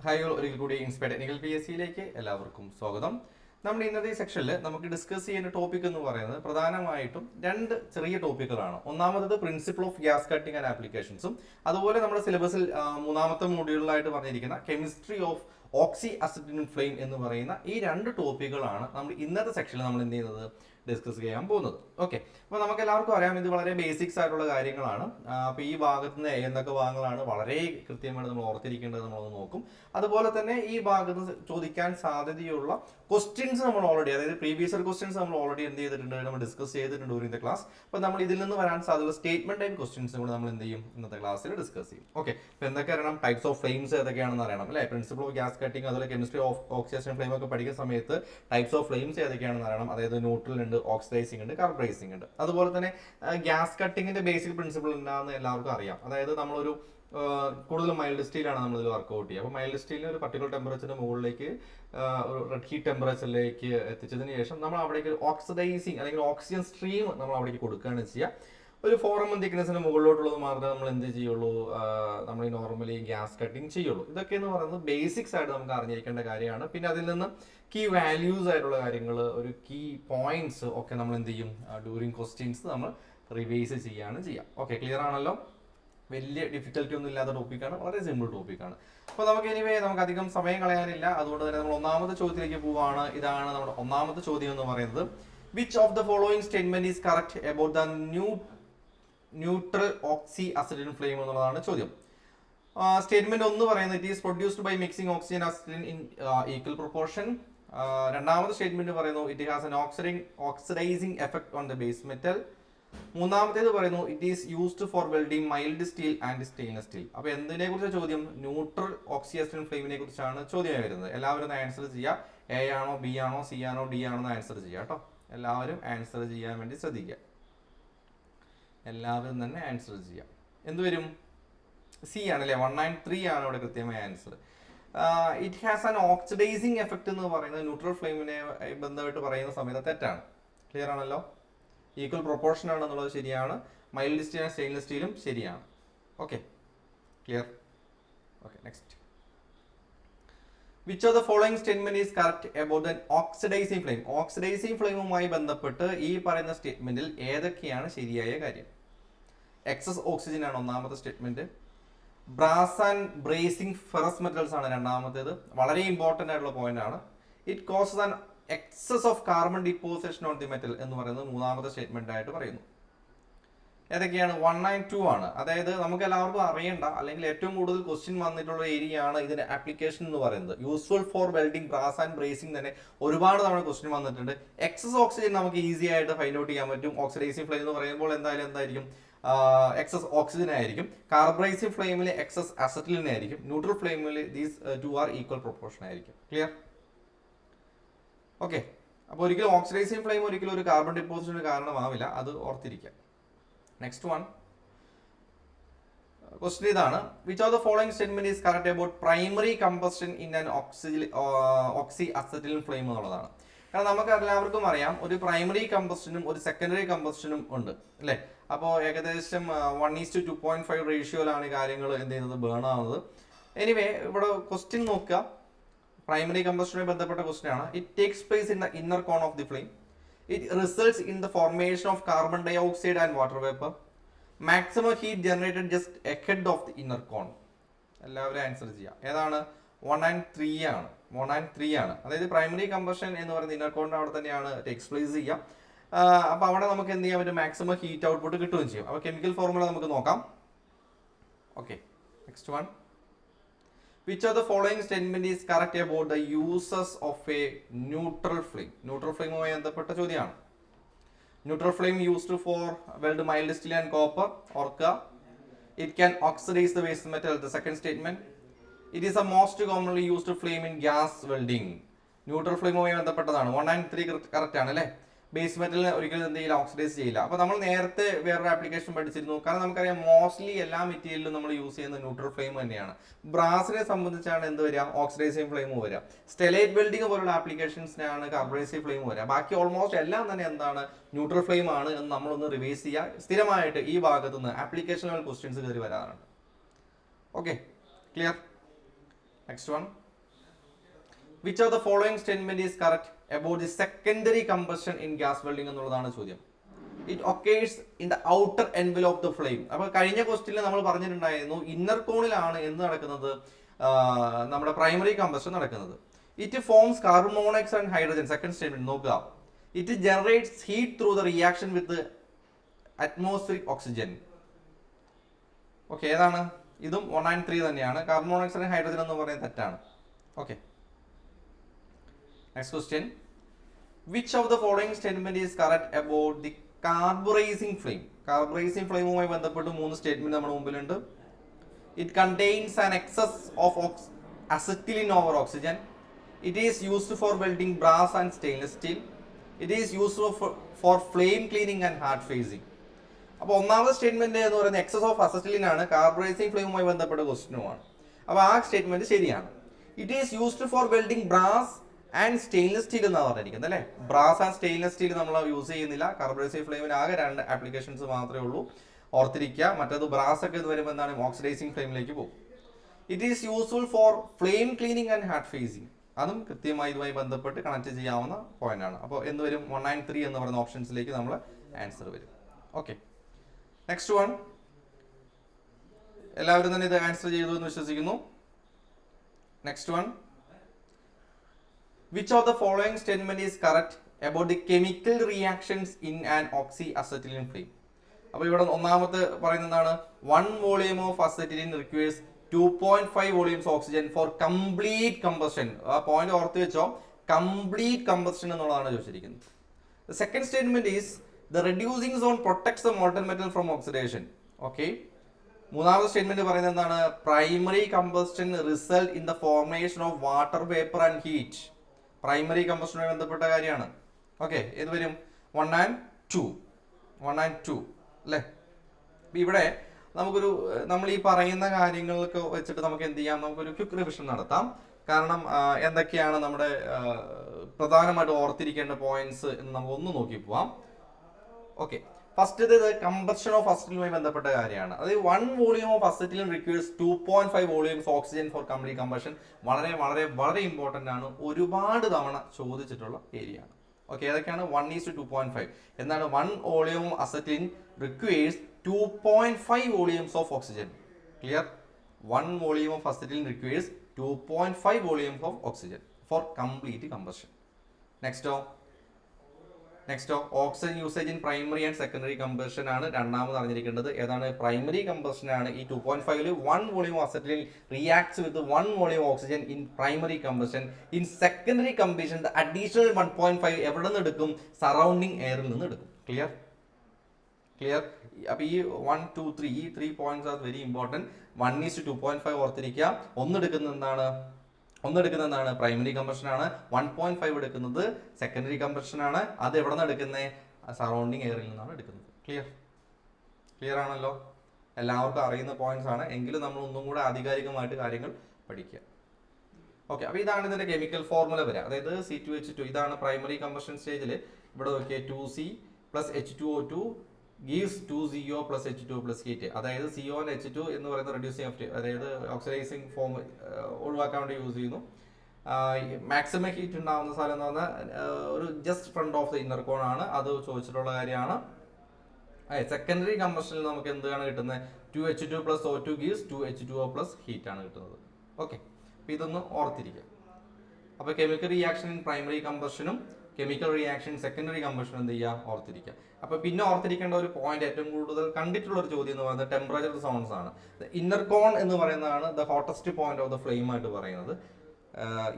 Hi ഒരിക്കൽ കൂടി inspire technical PSC എല്ലാവർക്കും സ്വാഗതം. നമ്മൾ ഇന്നത്തെ സെക്ഷനിൽ നമുക്ക് ഡിസ്കസ് ചെയ്യുന്ന ടോപ്പിക് എന്ന് പറയുന്നത് പ്രധാനമായിട്ടും രണ്ട് ചെറിയ ടോപ്പിക്കുകളാണ്. ഒന്നാമത് principle of gas cutting and ആപ്ലിക്കേഷൻസും, അതുപോലെ നമ്മുടെ സിലബസിൽ മൂന്നാമത്തെ മൊഡ്യൂളിലായിട്ട് പറഞ്ഞിരിക്കുന്ന chemistry of oxy acetyl flame എന്ന് പറയുന്ന ഈ രണ്ട് ടോപ്പിക്കുകളാണ് നമ്മൾ ഇന്നത്തെ സെക്ഷനിൽ നമ്മൾ എന്ത് ചെയ്യുന്നത് ഡിസ്കസ് ചെയ്യാൻ പോകുന്നത്. ഓക്കെ, അപ്പോൾ നമുക്ക് എല്ലാവർക്കും അറിയാം ഇത് വളരെ ബേസിക്സ് ആയിട്ടുള്ള കാര്യങ്ങളാണ്. അപ്പോൾ ഈ ഭാഗത്ത് നിന്ന് എന്തൊക്കെ ഭാഗങ്ങളാണ് വളരെ കൃത്യമായിട്ട് നമ്മൾ ഓർത്തിരിക്കേണ്ടത് നമ്മളൊന്ന് നോക്കും. അതുപോലെ തന്നെ ഈ ഭാഗത്ത് ചോദിക്കാൻ സാധ്യതയുള്ള ക്വസ്റ്റ്യൻസ് നമ്മൾ ഓൾറെഡി, അതായത് പ്രീവിയസ് ഇയർ ക്വസ്റ്റ്യൻസ് നമ്മൾ ഓൾറെഡി എന്ത് ചെയ്തിട്ടുണ്ട്, നമ്മൾ ഡിസ്കസ് ചെയ്തിട്ടുണ്ട് ഡ്യൂറിംഗ് ദ ക്ലാസ്. അപ്പോൾ നമ്മൾ ഇതിൽ നിന്ന് വരാൻ സാധ്യതയുള്ള സ്റ്റേറ്റ്മെന്റ് ടൈപ്പ് ക്വസ്റ്റ്യൻസ് കൂടെ നമ്മൾ എന്ത് ചെയ്യും ഇന്നത്തെ ക്ലാസ്സിൽ ഡിസ്കസ് ചെയ്യും. ഓക്കെ, അപ്പോൾ എന്തൊക്കെ അറിയണം, ടൈപ്സ് ഓഫ് ഫ്ലെയിംസ് ഏതൊക്കെയാണെന്ന് അറിയണം അല്ലേ, പ്രിൻസിപ്പിൾ ഓഫ് ഗ്യാസ് കട്ടിംഗ്, അതുപോലെ കെമിസ്ട്രി ഓഫ് ഓക്സിഡേഷൻ ഫ്ലെയിം ഒക്കെ പഠിക്കുന്ന സമയത്ത് ടൈപ്സ് ഓഫ് ഫ്ലെയിംസ് ഏതൊക്കെയാണെന്ന് അറിയണം. അതായത് ന്യൂട്രൽ ഉണ്ട്, ഓക്സിഡൈസിംഗ് ഉണ്ട്, കാർബറൈസിംഗ് ഉണ്ട്. അതുപോലെ തന്നെ ഗ്യാസ് കട്ടിങ്ങിന്റെ ബേസിക് പ്രിൻസിപ്പിൾ എന്താണെന്ന് എല്ലാവർക്കും അറിയാം. അതായത് നമ്മളൊരു കൂടുതൽ മൈൽഡ് സ്റ്റീലാണ് നമ്മളിതിൽ വർക്ക്ഔട്ട് ചെയ്യുക. അപ്പോൾ മൈൽഡ് സ്റ്റീലിന് ഒരു പർട്ടിക്കുലർ ടെമ്പറേച്ചറിന് മുകളിലേക്ക് ഒരു റെഡ് ഹീറ്റ് ടെമ്പറേച്ചറിലേക്ക് എത്തിച്ചതിന് ശേഷം നമ്മൾ അവിടേക്ക് ഓക്സിഡൈസിങ് അല്ലെങ്കിൽ ഓക്സിജൻ സ്ട്രീം നമ്മൾ അവിടേക്ക് കൊടുക്കുകയാണ് ചെയ്യുക. ഒരു 4 mm തിക്നെസ്സിന് മുകളിലോട്ടുള്ളത് മാത്രമേ നമ്മൾ എന്ത് ചെയ്യുള്ളൂ, നമ്മൾ ഈ നോർമലി ഗ്യാസ് കട്ടിങ് ചെയ്യുള്ളൂ. ഇതൊക്കെ എന്ന് പറയുന്നത് ബേസിക്സ് ആയിട്ട് നമുക്ക് അറിഞ്ഞിരിക്കേണ്ട കാര്യമാണ്. പിന്നെ അതിൽ നിന്ന് കീ വാല്യൂസ് ആയിട്ടുള്ള കാര്യങ്ങൾ, ഒരു കീ പോയിന്റ്സ് ഒക്കെ നമ്മൾ എന്ത് ചെയ്യും ഡ്യൂറിങ് ക്വസ്റ്റ്യൻസ് നമ്മൾ റിവൈസ് ചെയ്യാണ് ചെയ്യുക. ഓക്കെ, ക്ലിയർ ആണല്ലോ? വലിയ ഡിഫിക്കൽറ്റി ഒന്നും ഇല്ലാത്ത ടോപ്പിക്കാണ്, വളരെ സിമ്പിൾ ടോപ്പിക്കാണ്. അപ്പോൾ നമുക്ക് അധികം സമയം കളയാനില്ല. അതുകൊണ്ട് തന്നെ നമ്മൾ ഒന്നാമത്തെ ചോദ്യത്തിലേക്ക് പോവുകയാണ്. ഇതാണ് നമ്മുടെ ഒന്നാമത്തെ ചോദ്യം എന്ന് പറയുന്നത്, which of the following statement is correct about the neutral oxy acetyl flame എന്നുള്ളതാണ് ചോദ്യം. സ്റ്റേറ്റ്മെന്റ് ഒന്ന് പറയുന്നത് it is produced by mixing oxygen acetyl in equal proportion. രണ്ടാമത്തെ സ്റ്റേറ്റ്മെന്റ് പറയുന്നു it has an oxidising effect on the base metal. മൂന്നാമത്തേത് പറയുന്നു it is used for welding mild steel and stainless steel. അപ്പൊ എന്തിനെ കുറിച്ച് ചോദ്യം, ന്യൂട്രൽ ഓക്സി അസിറ്റൈൽ ഫ്ലെയിമിനെ കുറിച്ചാണ് ചോദ്യം വരുന്നത്. എല്ലാവരും ആൻസർ ചെയ്യുക. എ ആണോ, ബി ആണോ, സി ആണോ, ഡി ആണോ എന്ന് ആൻസർ ചെയ്യുക കേട്ടോ. എല്ലാവരും ആൻസർ ചെയ്യാൻ വേണ്ടി ശ്രദ്ധിക്കുക. എല്ലാവരും തന്നെ ആൻസർ ചെയ്യാം. എന്തുവരും? സി ആണല്ലേ, 193 ആണ് ഇവിടെ കൃത്യമായ answer. It has an oxidising effect എന്ന് പറയുന്നത് ന്യൂട്രൽ ഫ്ലെയിമിനെ ബന്ധമായിട്ട് പറയുന്ന സമയത്ത് തെറ്റാണ്. ക്ലിയർ ആണല്ലോ? ഈക്വൽ പ്രൊപ്പോർഷൻ ആണെന്നുള്ളത് ശരിയാണ്. മൈൽഡ് സ്റ്റീൽ ആൻഡ് സ്റ്റെയിൻലെസ് സ്റ്റീലും ശരിയാണ്. Okay, clear? Okay, next. Which of the following statement is correct about the oxidising flame? Oxidising ഫ്ലെയിമുമായി ബന്ധപ്പെട്ട് ഈ പറയുന്ന സ്റ്റേറ്റ്മെന്റിൽ ഏതൊക്കെയാണ് ശരിയായ കാര്യം? എക്സസ് ഓക്സിജൻ ആണ് ഒന്നാമത്തെ statement. Brass and brazing ferrous metals ആണ് രണ്ടാമത്തേത്. വളരെ ഇമ്പോർട്ടന്റ് ആയിട്ടുള്ള പോയിന്റ് ആണ്. It causes an excess of carbon deposition on the metal എന്ന് പറയുന്നത് മൂന്നാമത്തെ സ്റ്റേറ്റ്മെന്റ് ആയിട്ട് പറയുന്നു. ഏതൊക്കെയാണ്? 1 and 2 ആണ്. അതായത് നമുക്ക് എല്ലാവർക്കും അറിയേണ്ട അല്ലെങ്കിൽ ഏറ്റവും കൂടുതൽ ക്വസ്റ്റ്യൻ വന്നിട്ടുള്ള ഏരിയ ആണ് ഇതിന്റെ ആപ്ലിക്കേഷൻ എന്ന് പറയുന്നത്. Useful for welding, brass and bracing തന്നെ ഒരുപാട് തവണ ക്വസ്റ്റ്യൻ വന്നിട്ടുണ്ട്. എക്സസ് ഓക്സിജൻ നമുക്ക് ഈസി ആയിട്ട് ഫൈൻഡ് ഔട്ട് ചെയ്യാൻ പറ്റും. ഓക്സിഡൈസിംഗ് ഫ്ലെയിം എന്ന് പറയുമ്പോൾ എന്തായിരിക്കും? എക്സസ് ഓക്സിജൻ ആയിരിക്കും. കാർബറൈസിംഗ് ഫ്ലെയിമിൽ എക്സസ് അസറ്റിലിൻ ആയിരിക്കും. ന്യൂട്രൽ ഫ്ലെയിമിൽ ദീസ് 2 ആർ ഈക്വൽ പ്രൊപ്പോർഷൻ ആയിരിക്കും. ക്ലിയർ? ഓക്കെ, അപ്പോൾ ഒരിക്കലും ഓക്സിഡൈസിംഗ് ഫ്ലെയിം ഒരിക്കലും ഒരു കാർബൺ ഡിപ്പോസിഷന് കാരണമാവില്ല, അത് ഓർത്തിരിക്കാം. നെക്സ്റ്റ് വൺ ക്വസ്റ്റ്യൻ ഇതാണ്, which of the following statement is correct about primary combustion in an oxy acetylene flame എന്നുള്ളതാണ്. കാരണം നമുക്ക് എല്ലാവർക്കും അറിയാം ഒരു പ്രൈമറി കമ്പസ്റ്റനും ഒരു സെക്കൻഡറി കമ്പസ്റ്റനും ഉണ്ട് അല്ലേ. അപ്പോൾ ഏകദേശം 1:2.5 റേഷ്യോയിലാണ് ഈ കാര്യങ്ങൾ എന്ത് ചെയ്യുന്നത്, ബേൺ ആവുന്നത്. എനിവേ ഇവിടെ ക്വസ്റ്റ്യൻ നോക്കുക, പ്രൈമറി കമ്പസ്റ്റനുമായി ബന്ധപ്പെട്ട ക്വസ്റ്റ്യൻ ആണ്. It takes place in the inner cone of the flame. It results in the formation of carbon dioxide and water vapor. Maximum heat generated just ahead of the inner cone. എല്ലാവരും answer ചെയ്യാം. ഏതാണ്? 1 and 3 ആണ്. 1 and 3 ആണ്. അതായത് primary combustion എന്ന് പറയുന്നത് inner കോണിന്റെ അവിടെ തന്നെയാണ് ടേക്സ് പ്ലേസ് ചെയ്യുക. അപ്പോൾ അവിടെ നമുക്ക് എന്ത് ചെയ്യാൻ പറ്റും, മാക്സിമം ഹീറ്റ് ഔട്ട്പുട്ട് കിട്ടുകയും ചെയ്യും. അപ്പോൾ കെമിക്കൽ ഫോർമുല നമുക്ക് നോക്കാം. Okay, next one. Which of the following statement is correct about the uses of a neutral flame? Neutral flame മായി ബന്ധപ്പെട്ട ചോദ്യമാണ്. Neutral flame used for weld mild steel and copper. ഓർക്കുക, it can oxidize the waste metal. The second statement. It is the most commonly used flame in gas welding. Neutral flame മായി ബന്ധപ്പെട്ടതാണ്. 1 and 3 correct ആണ് അല്ലേ. Base മെറ്റലിന് ഒരിക്കലും എന്ത് ചെയ്യില്ല, oxidise ചെയ്യില്ല. അപ്പോൾ നമ്മൾ നേരത്തെ വേറൊരു ആപ്ലിക്കേഷൻ പഠിച്ചിരുന്നു. കാരണം നമുക്കറിയാം മോസ്റ്റ്ലി എല്ലാ മെറ്റീരിയലിലും നമ്മൾ യൂസ് ചെയ്യുന്ന ന്യൂട്രൽ ഫ്ലെയിം തന്നെയാണ്. ബ്രാസിനെ സംബന്ധിച്ചാണ് എന്ത് വരിക, ഓക്സിഡൈസിംഗ് ഫ്ലെയിം വരിക. സ്റ്റെലൈറ്റ് വെൽഡിംഗ് പോലുള്ള ആപ്ലിക്കേഷൻസിനാണ് കാർബറൈസിംഗ് ഫ്ലെയിം വരിക. ബാക്കി ഓൾമോസ്റ്റ് എല്ലാം തന്നെ എന്താണ്, ന്യൂട്രൽ ഫ്ലെയിം ആണ് എന്ന് നമ്മളൊന്ന് റിവൈസ് ചെയ്യുക. സ്ഥിരമായിട്ട് ഈ ഭാഗത്ത് നിന്ന് ആപ്ലിക്കേഷൻ ലെവൽ ക്വസ്റ്റ്യൻസ് കയറി വരാറുണ്ട്. Okay, clear? Next one, which of the following statement is correct about the secondary combustion in gas welding എന്നുള്ളതാണ് ചോദ്യം. It occurs in the outer envelope the flame. അപ്പോൾ കഴിഞ്ഞ ക്വസ്റ്റ്യനിൽ നമ്മൾ പറഞ്ഞിട്ടുണ്ടായിരുന്നു ഇന്നർ കോണിലാണ് എന്ത് നടക്കുന്നത്, നമ്മുടെ പ്രൈമറി കമ്പഷൻ നടക്കുന്നത്. It forms carbon monoxide and hydrogen. Second statement നോക്കുക, it generates heat through the reaction with atmospheric oxygen. Okay, ഏതാണ്? ഇതും 1 and 3 തന്നെയാണ്. കാർബൺ മോണോക്സൈഡ് ആൻഡ് ഹൈഡ്രജൻ എന്ന് പറയുന്നത് തെറ്റാണ്. Okay, next question, which of the following statement is correct about the carburizing flame. Carburizing ഫ്ലെയിമുമായി ബന്ധപ്പെട്ട് 3 statement നമ്മുടെ മുമ്പിലുണ്ട്. It contains an excess of acetylene over oxygen. It is used for welding brass and stainless steel. It is used for flame cleaning and hard facing. അപ്പോൾ ഒന്നാമത്തെ statement എന്ന് പറയുന്നത് excess of acetylene ആണ്, carburising ഫ്ലെയിമുമായി ബന്ധപ്പെട്ട ക്വസ്റ്റ്യനുമാണ്. അപ്പോൾ ആ statement ശരിയാണ്. It is used for welding brass and stainless steel എന്നാണ് പറഞ്ഞിരിക്കുന്നത് അല്ലേ. ബ്രാസ് ആൻഡ് സ്റ്റെയിൻലെസ് സ്റ്റീൽ നമ്മൾ യൂസ് ചെയ്യുന്നില്ല. കാർബറൈസിംഗ് ഫ്ലെയിമിന് ആകെ 2 ആപ്ലിക്കേഷൻസ് മാത്രമേ ഉള്ളൂ, ഓർത്തിരിക്കുക. മറ്റേത് ബ്രാസ് ഒക്കെ ഇത് വരുമ്പോൾ എന്താണ്, ഓക്സിഡൈസിംഗ് ഫ്ലെയിമിലേക്ക് പോകും. It is useful for flame cleaning and hard facing. അതും കൃത്യമായി ഇതുമായി ബന്ധപ്പെട്ട് കണക്ട് ചെയ്യാവുന്ന പോയിന്റ് ആണ്. അപ്പോൾ എന്ത് വരും, 1 and 3 എന്ന് പറയുന്ന ഓപ്ഷൻസിലേക്ക് നമ്മൾ ആൻസർ വരും. ഓക്കെ, നെക്സ്റ്റ് വൺ, എല്ലാവരും തന്നെ ഇത് ആൻസർ ചെയ്തു എന്ന് വിശ്വസിക്കുന്നു. Next one, which of the following statement is correct about the chemical reactions in an oxyacetylene flame. അപ്പോൾ ഇവിടെ ഒന്നാമത്തെ പറയുന്നത് എന്താണ്, 1 volume of acetylene requires 2.5 volumes of oxygen for complete combustion. ആ പോയിന്റ് ഓർത്ത് വെച്ചോ, കംപ്ലീറ്റ് കമ്പസ്റ്റൻ എന്നുള്ളതാണ് ചോദിച്ചിരിക്കുന്നത്. The second statement is the reducing zone protects the molten metal from oxidation. Okay, മൂന്നാമത്തെ സ്റ്റേറ്റ്മെന്റ് പറയുന്നത് എന്താണ്, primary combustion result in the formation of water vapour and heat. Primary കമ്പസ്റ്റനുമായി ബന്ധപ്പെട്ട കാര്യമാണ്. ഓക്കെ, ഏത് വരും, 1 and 2 അല്ലേ. ഇവിടെ നമ്മൾ ഈ പറയുന്ന കാര്യങ്ങളൊക്കെ വെച്ചിട്ട് നമുക്ക് എന്ത് ചെയ്യാം, നമുക്കൊരു ക്വിക്ക് റിവിഷൻ നടത്താം. കാരണം എന്തൊക്കെയാണ് നമ്മുടെ പ്രധാനമായിട്ട് ഓർത്തിരിക്കേണ്ട പോയിന്റ്സ് എന്ന് നമുക്ക് ഒന്ന് നോക്കി പോവാം. ഓക്കെ, ഫസ്റ്റ് ഇത് കമ്പഷൻ ഓഫ് അസറ്റിലുമായി ബന്ധപ്പെട്ട കാര്യമാണ്. അതായത് 1 volume of acetylene requires 2.5 volumes oxygen for complete combustion. വളരെ വളരെ വളരെ ഇമ്പോർട്ടന്റ് ആണ്, ഒരുപാട് തവണ ചോദിച്ചിട്ടുള്ള ഏരിയ ആണ്. ഓക്കെ, ഏതൊക്കെയാണ്, 1:2.5 എന്താണ്, 1 volume acetylene requires 2.5 volumes of oxygen. Clear, 1 volume of acetylene requires 2.5 volumes of oxygen for complete combustion. Next oxygen usage in primary and secondary combustion ആണ് രണ്ടാമത് അറിഞ്ഞിരിക്കേണ്ടത്. ഏതാണ്, പ്രൈമറി കമ്പഷൻ ആണ്. ഈ 2.5 1 volume acetylene reacts with 1 volume oxygen in primary combustion. In secondary combustion the additional 1.5 എവിടെ നിന്ന് എടുക്കും, surrounding എയറിൽ നിന്ന് എടുക്കും. ക്ലിയർ. അപ്പൊ ഈ 1, 2, 3 ഈ 3 പോയിന്റ്സ് ആർ വെരി ഇമ്പോർട്ടന്റ്. 1:2.5 ഓർത്തിരിക്കുക. ഒന്നെടുക്കുന്നത് എന്താണ്, പ്രൈമറി കമ്പഷൻ ആണ്. 1.5 എടുക്കുന്നത് സെക്കൻഡറി കമ്പഷൻ ആണ്. അത് എവിടെ നിന്നാണ് എടുക്കുന്നത്, സറൗണ്ടിങ് എയറിൽ നിന്നാണ് എടുക്കുന്നത്. ക്ലിയർ ആണല്ലോ, എല്ലാവർക്കും അറിയുന്ന പോയിന്റ്സ് ആണ്. എങ്കിലും നമ്മൾ ഒന്നും കൂടെ ആധികാരികമായിട്ട് കാര്യങ്ങൾ പഠിക്കുക. ഓക്കെ, അപ്പൊ ഇതാണ് ഇതിന്റെ കെമിക്കൽ ഫോർമുല വരിക. അതായത് C2H2 ഇതാണ് പ്രൈമറി കമ്പഷൻ സ്റ്റേജിൽ. ഇവിടെ നോക്കിയാൽ 2C + H2O2 gives 2CO + H2O + heat. അതായത് CO and H2 എന്ന് പറയുന്ന റെഡ്യൂസിങ്, അതായത് ഓക്സിഡൈസിങ് ഫോം ഒഴിവാക്കാൻ വേണ്ടി യൂസ് ചെയ്യുന്നു. മാക്സിമം ഹീറ്റ് ഉണ്ടാകുന്ന സ്ഥലം എന്ന് പറഞ്ഞാൽ ഒരു just front of the inner cone ആണ്. അത് ചോദിച്ചിട്ടുള്ള കാര്യമാണ്. സെക്കൻഡറി കമ്പഷനിൽ നമുക്ക് എന്താണ് കിട്ടുന്നത്, 2H2 + O2 gives 2H2O + heat ആണ് കിട്ടുന്നത്. ഓക്കെ, അപ്പോൾ ഇതൊന്ന് ഓർത്തിരിക്കുക. അപ്പോൾ കെമിക്കൽ റിയാക്ഷൻ ഇൻ പ്രൈമറി കമ്പഷനും കെമിക്കൽ റിയാക്ഷൻ സെക്കൻഡറി കമ്പഷൻ എന്ത് ചെയ്യുക, ഓർത്തിരിക്കുക. അപ്പൊ പിന്നെ ഓർത്തിരിക്കേണ്ട ഒരു പോയിന്റ്, ഏറ്റവും കൂടുതൽ കണ്ടിട്ടുള്ള ഒരു ചോദ്യം എന്ന് പറയുന്നത് ടെമ്പറേച്ചർ സോൺസ് ആണ്. ഇന്നർ കോൺ എന്ന് പറയുന്നതാണ് the hottest point of the flame ആയിട്ട് പറയുന്നത്.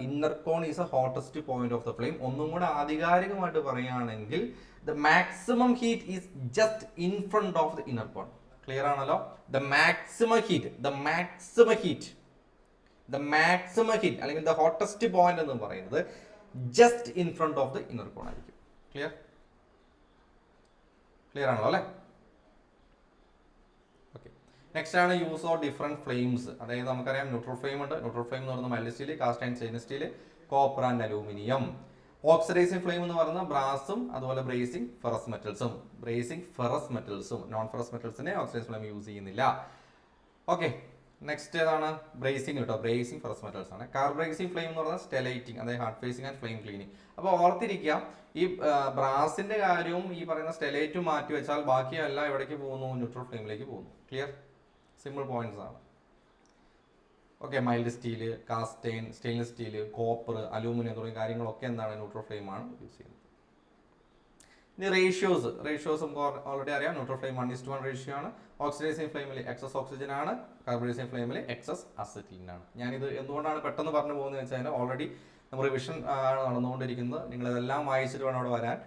Inner cone is a hottest point of the flame. ഒന്നും കൂടെ ആധികാരികമായിട്ട് പറയുകയാണെങ്കിൽ the maximum heat is just in front of the inner cone. Clear ആണല്ലോ. ദ മാക്സിമം ഹീറ്റ് അല്ലെങ്കിൽ ദ ഹോട്ടസ്റ്റ് പോയിന്റ് എന്ന് പറയുന്നത് just in front of the inner cone ആയിരിക്കും. Clear ആണല്ലോ അല്ലേ. ഓക്കെ, നെക്സ്റ്റ് ആണ് യൂസ് ഓഫ് ഡിഫറെന്റ് ഫ്ലെയിംസ്. അതായത് നമുക്കറിയാം ന്യൂട്രൽ ഫ്ലെയിം ഉണ്ട്. ന്യൂട്രൽ ഫ്ലെയിം എന്ന് പറയുന്നത് mild steel, cast and stainless steel, copper and aluminium. Oxidizing flame എന്ന് പറയുന്നത് ബ്രാസും അതുപോലെ ബ്രേസിംഗ് ഫെറസ് മെറ്റൽസും. നോൺ ഫെറസ് മെറ്റൽസിനെ ഓക്സിഡൈസിംഗ് ഫ്ലെയിം യൂസ് ചെയ്യുന്നില്ല. ഓക്കെ, നെക്സ്റ്റ് ഏതാണ്? ബ്രേസിംഗ് കേട്ടോ. ബ്രേസിംഗ് ഫെറസ് മെറ്റൽസ് ആണ്. കാർബ്രേസിംഗ് ഫ്ലെയിം എന്ന് പറഞ്ഞാൽ സ്റ്റെലൈറ്റിംഗ്, അതായത് hard facing and flame cleaning. അപ്പോൾ ഓർത്തിരിക്കുക, ഈ ബ്രാസിന്റെ കാര്യവും ഈ പറയുന്ന സ്റ്റെലൈറ്റും മാറ്റി വെച്ചാൽ ബാക്കിയെല്ലാം എവിടേക്ക് പോകുന്നു? ന്യൂട്രൽ ഫ്ലെയിമിലേക്ക് പോകുന്നു. ക്ലിയർ? സിമ്പിൾ പോയിന്റ്സ് ആണ്. Okay, mild steel, cast in, stainless steel, copper, aluminium തുടങ്ങിയ കാര്യങ്ങളൊക്കെ എന്താണ്? ന്യൂട്രൽ ഫ്ലെയിം ആണ് യൂസ് ചെയ്യുന്നത്. ഇനി റേഷ്യോസ് നമുക്ക് ഓൾറെഡി അറിയാം. ന്യൂട്രൽ ഫ്ലെയിം 1:1 റേഷ്യോ ആണ്. ഓക്സിഡൈസിംഗ് ഫ്ലെയിമിൽ എക്സസ് ഓക്സിജൻ ആണ്. കാർബണൈസിംഗ് ഫ്ലെയിമിൽ എക്സസ് അസറ്റീൻ ആണ്. ഞാനിത് എന്തുകൊണ്ടാണ് പെട്ടെന്ന് പറഞ്ഞു പോകുന്നത് വെച്ചാൽ ഓൾറെഡി നമ്മൾ റിവിഷൻ ആണ് നടന്നുകൊണ്ടിരിക്കുന്നത്. നിങ്ങളിതെല്ലാം വായിച്ചിട്ട് വേണം അവിടെ വരാൻ.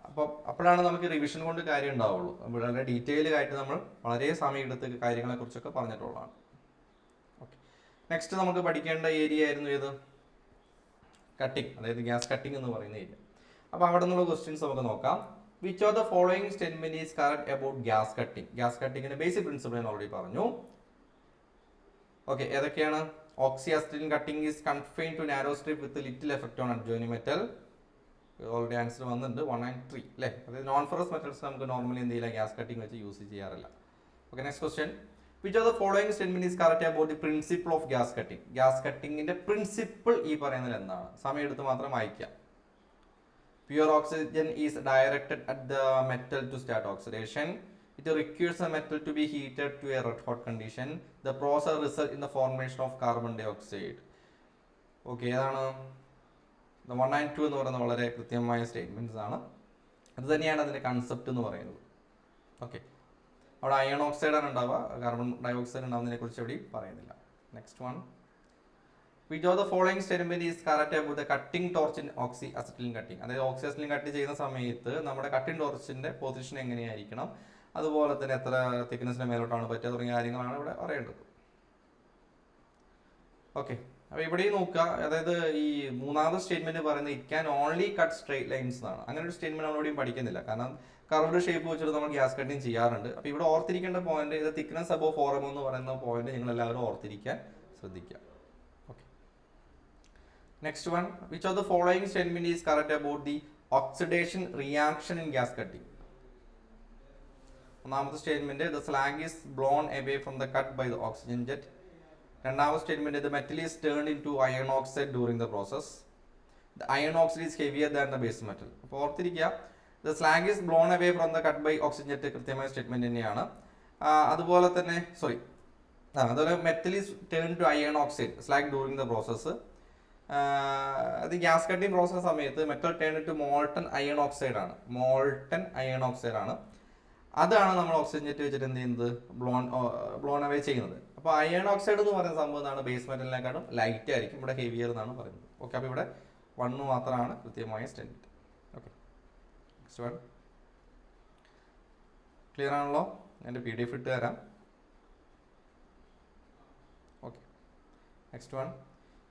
അപ്പോൾ അപ്പോഴാണ് നമുക്ക് റിവിഷൻ കൊണ്ട് കാര്യം ഉണ്ടാവുള്ളൂ. വളരെ ഡീറ്റെയിൽ ആയിട്ട് നമ്മൾ വളരെ സമയം എടുത്ത് കാര്യങ്ങളെ കുറിച്ചൊക്കെ പറഞ്ഞിട്ടുള്ളതാണ്. ഓക്കെ, നെക്സ്റ്റ് നമുക്ക് പഠിക്കേണ്ട ഏരിയ ആയിരുന്നു ഏത്? കട്ടിങ്, അതായത് ഗ്യാസ് കട്ടിങ് എന്ന് പറയുന്ന ഏരിയ. അപ്പോൾ അവിടെ നിന്നുള്ള ക്വസ്റ്റ്യൻസ് നമുക്ക് നോക്കാം. Which of the following statement is correct about gas cutting? Gas കട്ടിങ്ങിന്റെ ബേസിക് പ്രിൻസിപ്പിൾ ഞാൻ ഓൾറെഡി പറഞ്ഞു. ഓക്കെ, ഏതൊക്കെയാണ്? Oxyacetylene cutting is confined to narrow strip with little effect on adjoining metal. Already answer വന്നിട്ടുണ്ട് 1 and 3 അല്ലേ? അതായത് non ferrous metals നമുക്ക് normally എന്ത് ചെയ്യില്ല? ഗ്യാസ് കട്ടിങ് വെച്ച് യൂസ് ചെയ്യാറില്ല. Okay, next question. Which of the following statement is correct about the principle of gas cutting? Gas കട്ടിങ്ങിന്റെ principle ഈ പറയുന്നത് എന്താണ്? സമയം എടുത്ത് മാത്രം വായിക്കാം. Pure oxygen is directed at the metal to start oxidation. It requires the metal to be heated to a red hot condition. The process results in the formation of carbon dioxide. Okay, ഏതാണ്? 1 and 2 എന്ന് പറയുന്നത് വളരെ കൃത്യമായ statements ആണ്. അത് തന്നെയാണ് അതിന്റെ concept എന്ന് പറയുന്നത്. ഓക്കെ, അവിടെ അയൺ ഓക്സൈഡ് ആണ് ഉണ്ടാവുക, കാർബൺ ഡയോക്സൈഡ് ഉണ്ടാവുന്നതിനെ കുറിച്ച് എവിടെയും പറയുന്നില്ല. Next one. Which of the following statement is correct about the cutting torch in oxyacetylene cutting? അതായത് ഓക്സിഅസിറ്റിലിൻ കട്ട് ചെയ്യുന്ന സമയത്ത് നമ്മുടെ കട്ടിംഗ് ടോർച്ചിന്റെ പൊസിഷൻ എങ്ങനെയായിരിക്കണം, അതുപോലെ തന്നെ എത്ര തിക്നെസ്സിന് മേലോട്ടാണ് പറ്റുക തുടങ്ങിയ കാര്യങ്ങളാണ് ഇവിടെ പറയേണ്ടത്. ഓക്കെ, അപ്പോൾ ഇവിടെയും നോക്കുക. അതായത് ഈ മൂന്നാമത്തെ സ്റ്റേറ്റ്മെന്റ് പറയുന്നത് it can only cut straight lines എന്നാണ്. അങ്ങനെ ഒരു സ്റ്റേറ്റ്മെന്റ് നമ്മളിവിടെയും പഠിക്കുന്നില്ല. കാരണം കർവ്ഡ് ഷേപ്പ് വെച്ചിട്ട് നമ്മൾ ഗ്യാസ് കട്ടിങ് ചെയ്യാറുണ്ട്. അപ്പോൾ ഇവിടെ ഓർത്തിരിക്കേണ്ട പോയിന്റ് ഇത് തിക്നെസ് അബോവ് 4 mm എന്ന് പറയുന്ന പോയിന്റ് നിങ്ങൾ എല്ലാവരും ഓർത്തിരിക്കാൻ ശ്രദ്ധിക്കുക. Next one. Which of the following statement is correct about the oxidation reaction in gas cutting? ഒന്നാമത്തെ statement the slag is blown away from the cut by the oxygen jet. രണ്ടാമത്തെ statement the metal is turned into iron oxide during the process. The iron oxide is heavier than the base metal. അപ്പോൾ ഓർത്തിരിക്കുക, the slag is blown away from the cut by oxygen jet കൃത്യമായ statement തന്നെയാണ്. അതുപോലെ തന്നെ അതുപോലെ metal is turned to iron oxide slag during the process. അത് gas cutting process സമയത്ത് metal turn to molten iron oxide ആണ്. അതാണ് നമ്മൾ ഓക്സിജൻ ജെറ്റ് വെച്ചിട്ട് എന്ത് ചെയ്യുന്നത്? ബ്ലോൺ അവേ ചെയ്യുന്നത്. അപ്പോൾ അയൺ ഓക്സൈഡ് എന്ന് പറയുന്ന സംഭവം എന്താണ്? ബേസ് മെറ്റലിനെക്കാളും ലൈറ്റ് ആയിരിക്കും, ഇവിടെ ഹെവിയർ എന്നാണ് പറയുന്നത്. ഓക്കെ, അപ്പോൾ ഇവിടെ 1 മാത്രമാണ് കൃത്യമായ statement. Okay, next one. Clear ആണല്ലോ? എൻ്റെ PDF ഇട്ട് തരാം. Okay, next one.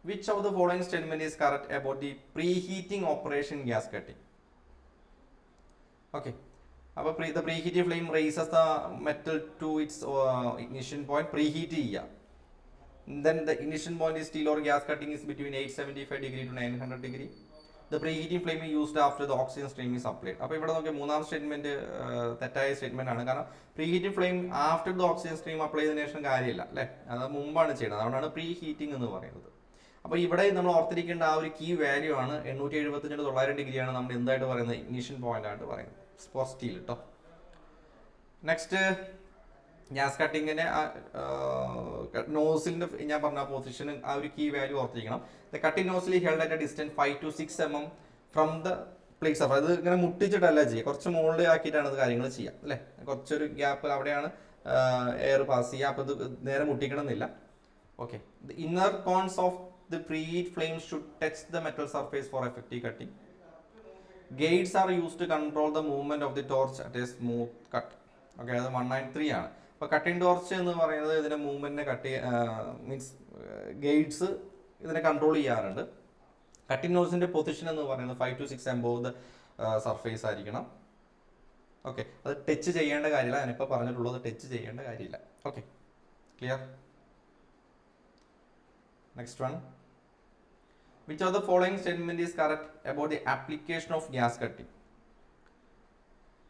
Which of the following statement is correct about the preheating operation gas cutting? Okay, the preheating flame raises the metal to its ignition point. Preheat ചെയ്യുക. Then the ignition point is steel or gas cutting is between 875 degree to 900 degree. The preheating flame is used after the oxygen stream is applied. അപ്പോൾ ഇവിടെ നോക്കിയാൽ മൂന്നാം statement തെറ്റായ statement ആണ്. കാരണം preheating flame after the oxygen stream apply ചെയ്തതിനു ശേഷം കാര്യമില്ല അല്ലേ, അത് മുമ്പാണ് ചെയ്യുന്നത്. അതുകൊണ്ടാണ് പ്രീ ഹീറ്റിംഗ് എന്ന് പറയുന്നത്. അപ്പോൾ ഇവിടെ നമ്മൾ ഓർത്തിരിക്കേണ്ട ആ ഒരു കീ വാല്യൂ ആണ് 875 to 900 ഡിഗ്രിയാണ് നമ്മൾ എന്തായിട്ട് പറയുന്നത്? ഇഗ്നിഷൻ പോയിന്റ് ആയിട്ട് പറയുന്നത് ഫോർ സ്റ്റീൽ കേട്ടോ. നെക്സ്റ്റ്, ഗ്യാസ് കട്ടിങ്ങിന്റെ നോസിലിന്റെ ഞാൻ പറഞ്ഞ പൊസിഷൻ ആ ഒരു കീ വാല്യൂ ഓർത്തിരിക്കണം. The cutting nozzle held at A distance 5 to 6 mm from the plate surface. അത് ഇങ്ങനെ മുട്ടിച്ചിട്ടല്ല ചെയ്യുക, കുറച്ച് മുകളിൽ ആക്കിയിട്ടാണ് അത് കാര്യങ്ങൾ ചെയ്യുക അല്ലേ. കുറച്ചൊരു ഗ്യാപ്പ് അവിടെയാണ് എയർ പാസ് ചെയ്യുക. അപ്പോൾ ഇത് നേരെ മുട്ടിക്കണമെന്നില്ല. Okay, the inner cones of the preheat flames should touch the metal surface for effective cutting. Gates are used to control the movement of the torch at a smooth cut. Okay, അത് 1 and 3 ആണ്. അപ്പോൾ cutting torch എന്ന് പറയുന്നത് ഇതിന്റെ മൂവ്മെന്റിനെ means Gates ഇതിനെ control ചെയ്യാറുണ്ട്. Cutting ടോർച്ചിന്റെ position എന്ന് പറയുന്നത് 5 to 6 above the സർഫേസ് ആയിരിക്കണം. ഓക്കെ, അത് ടച്ച് ചെയ്യേണ്ട കാര്യമില്ല. ഞാനിപ്പോൾ പറഞ്ഞിട്ടുള്ളത് ടച്ച് ചെയ്യേണ്ട കാര്യമില്ല. Okay, clear? Next one. Which of the following statement is correct about the application of gas cutting?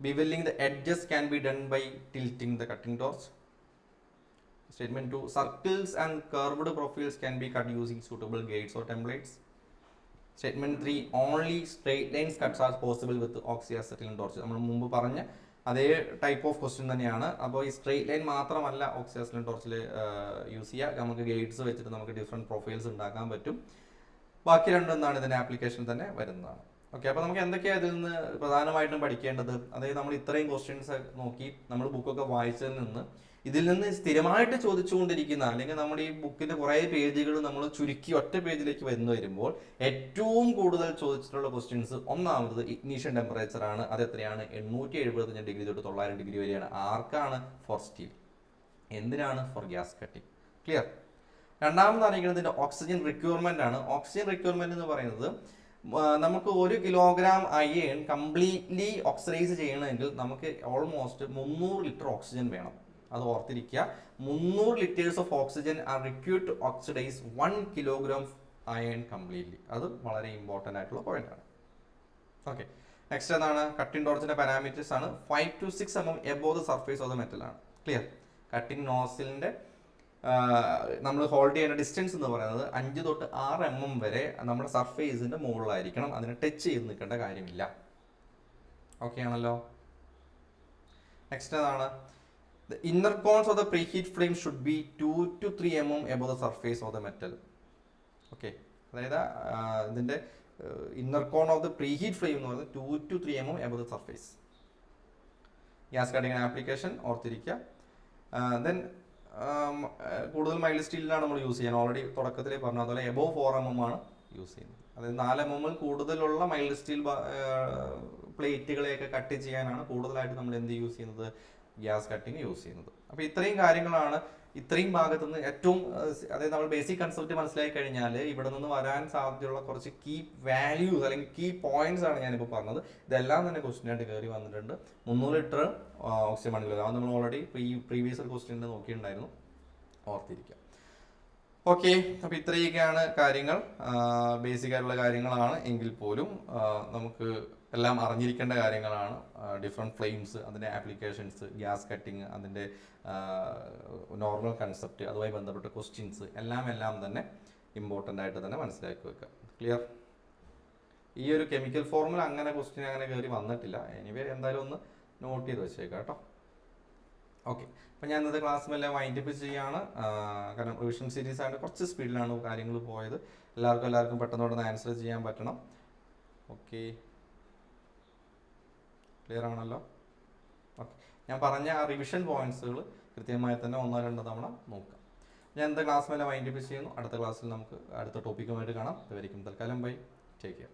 Beveling the edges can be done by tilting the cutting torch. Statement 2, circles and curved profiles can be cut using suitable gates or templates. Statement 3, only straight lines cuts are possible with oxyacetylene torch. നമ്മൾ മുമ്പ് പറഞ്ഞ അതേ type of question തന്നെയാണ്. അപ്പോൾ ഈ straight line മാത്രമല്ല ഓക്സിയാസിലിൻ ടോർച്ചിൽ use ചെയ്യുക, നമുക്ക് ഗേറ്റ്സ് വെച്ചിട്ട് നമുക്ക് ഡിഫറെൻറ്റ് പ്രൊഫൈൽസ് ഉണ്ടാക്കാൻ പറ്റും. ബാക്കി രണ്ടും എന്താണ് ഇതിൻ്റെ ആപ്ലിക്കേഷൻ തന്നെ വരുന്നതാണ്. ഓക്കെ, അപ്പോൾ നമുക്ക് എന്തൊക്കെയാണ് ഇതിൽ നിന്ന് പ്രധാനമായിട്ടും പഠിക്കേണ്ടത്? അതായത് നമ്മൾ ഇത്രയും ക്വസ്റ്റ്യൻസ് നോക്കി നമ്മൾ ബുക്കൊക്കെ വായിച്ചതിൽ നിന്ന് ഇതിൽ നിന്ന് സ്ഥിരമായിട്ട് ചോദിച്ചുകൊണ്ടിരിക്കുന്ന അല്ലെങ്കിൽ നമ്മുടെ ഈ ബുക്കിന്റെ കുറേ പേജുകൾ നമ്മൾ ചുരുക്കി ഒറ്റ പേജിലേക്ക് വരുമ്പോൾ ഏറ്റവും കൂടുതൽ ചോദിച്ചിട്ടുള്ള ക്വസ്റ്റ്യൻസ് ഒന്നാമത് ഇഗ്നീഷൻ ടെമ്പറേച്ചർ ആണ്. അത് എത്രയാണ്? 875 ഡിഗ്രി തൊട്ട് 900 ഡിഗ്രി വരെയാണ്. ആർക്കാണ്? For steel. എന്തിനാണ്? For gas cutting. ക്ലിയർ. രണ്ടാമത് അറിയിക്കുന്നതിന്റെ ഓക്സിജൻ റിക്വയർമെന്റ് ആണ്. ഓക്സിജൻ റിക്വയർമെന്റ് എന്ന് പറയുന്നത് നമുക്ക് 1 കിലോഗ്രാം അയൺ കംപ്ലീറ്റ്ലി ഓക്സിഡൈസ് ചെയ്യണമെങ്കിൽ നമുക്ക് ഓൾമോസ്റ്റ് 300 ലിറ്റർ ഓക്സിജൻ വേണം. അത് ഓർത്തിരിക്കുക. 300 litres of oxygen are required to oxidise 1 kilogram iron completely. അത് വളരെ ഇമ്പോർട്ടൻ്റ് ആയിട്ടുള്ള പോയിന്റ് ആണ്. ഓക്കെ, നെക്സ്റ്റ് എന്താണ്? കട്ടിംഗ് ടോർച്ചിന്റെ പാരാമീറ്റേഴ്സ് ആണ്. 5 to 6 mm above the surface of the metal ആണ്. ക്ലിയർ. കട്ടിംഗ് നോസിലിന്റെ നമ്മൾ ഹോൾഡ് ചെയ്യുന്ന ഡിസ്റ്റൻസ് എന്ന് പറയുന്നത് 5 തൊട്ട് 6 mm വരെ നമ്മുടെ സർഫേസിന്റെ മുകളിലായിരിക്കണം. അതിനെ ടച്ച് ചെയ്ത് നിൽക്കേണ്ട കാര്യമില്ല. ഓക്കെ ആണല്ലോ. നെക്സ്റ്റ് ഏതാണ്? The inner cones of the preheat flame should be 2 to 3 mm above the surface of the metal. Okay, അതായത് ഇതിന്റെ inner cone of the preheat flame എന്ന് പറയുന്നത് 2 to 3 mm above the surface. Gas cutting application ഓർത്തിരിക്കുക. Then കൂടുതൽ mild സ്റ്റീലിലാണ് നമ്മൾ use ചെയ്യാൻ. Already തുടക്കത്തിലേ പറഞ്ഞു, അതുപോലെ എബോവ് 4 mm ആണ് യൂസ് ചെയ്യുന്നത്. അതായത് 4 mm കൂടുതലുള്ള മൈൽഡ് സ്റ്റീൽ പ്ലേറ്റുകളെയൊക്കെ കട്ട് ചെയ്യാനാണ് കൂടുതലായിട്ട് നമ്മൾ എന്ത് യൂസ് ചെയ്യുന്നത്? ഗ്യാസ് കട്ടിങ് യൂസ് ചെയ്യുന്നത്. അപ്പോൾ ഇത്രയും കാര്യങ്ങളാണ് ഇത്രയും ഭാഗത്തു നിന്ന് ഏറ്റവും, അതായത് നമ്മൾ ബേസിക് കൺസെപ്റ്റ് മനസ്സിലാക്കി കഴിഞ്ഞാൽ ഇവിടെ നിന്ന് വരാൻ സാധ്യതയുള്ള കുറച്ച് കീ വാല്യൂസ് അല്ലെങ്കിൽ കീ പോയിന്റ്സ് ആണ് ഞാനിപ്പോൾ പറഞ്ഞത്. ഇതെല്ലാം തന്നെ ക്വസ്റ്റ്യൻ ആയിട്ട് കയറി വന്നിട്ടുണ്ട്. 300 ലിറ്റർ ഓക്സിജൻ മണിക്കൂർ, അത് നമ്മൾ ഓൾറെഡി പ്രീവിയസ് ക്വസ്റ്റ്യനിൽ നോക്കിയിട്ടുണ്ടായിരുന്നു, ഓർത്തിരിക്കുക. ഓക്കെ, അപ്പോൾ ഇത്രയൊക്കെയാണ് കാര്യങ്ങൾ. ബേസിക് ആയിട്ടുള്ള കാര്യങ്ങളാണ് എങ്കിൽ പോലും നമുക്ക് എല്ലാം അറിഞ്ഞിരിക്കേണ്ട കാര്യങ്ങളാണ്. ഡിഫറെൻറ്റ് ഫ്ലെയിംസ്, അതിൻ്റെ ആപ്ലിക്കേഷൻസ്, ഗ്യാസ് കട്ടിങ്, അതിൻ്റെ നോർമൽ കൺസെപ്റ്റ്, അതുമായി ബന്ധപ്പെട്ട ക്വസ്റ്റ്യൻസ് എല്ലാം തന്നെ ഇമ്പോർട്ടൻ്റ് ആയിട്ട് തന്നെ മനസ്സിലാക്കി വെക്കുക. ക്ലിയർ. ഈ ഒരു കെമിക്കൽ ഫോർമുല അങ്ങനെ ക്വസ്റ്റ്യൻ അങ്ങനെ കയറി വന്നിട്ടില്ല. എനിവേ എന്തായാലും ഒന്ന് നോട്ട് ചെയ്ത് വെച്ചേക്കാം കേട്ടോ. ഓക്കെ, അപ്പോൾ ഞാൻ ഇന്നത്തെ ക്ലാസ്സിലെല്ലാം വൈൻഡപ്പ് ചെയ്യുകയാണ്. കാരണം റിവിഷൻ സീരീസ് ആയിട്ട് കുറച്ച് സ്പീഡിലാണ് കാര്യങ്ങൾ പോയത്. എല്ലാവർക്കും പെട്ടെന്ന് ആൻസർ ചെയ്യാൻ പറ്റണം. ഓക്കെ, ക്ലിയർ ആണല്ലോ. ഓക്കെ, ഞാൻ പറഞ്ഞ ആ റിവിഷൻ പോയിന്റ്സുകൾ കൃത്യമായി തന്നെ 1-2 തവണ നോക്കാം. ഞാൻ ഇന്നത്തെ ക്ലാസ്സിലെല്ലാം വൈൻഡപ്പ് ചെയ്യുന്നു. അടുത്ത ക്ലാസ്സിൽ നമുക്ക് അടുത്ത ടോപ്പിക്കുമായിട്ട് കാണാം. അതുവരെയും തൽക്കാലം ബൈ, ടേക്ക് കെയർ.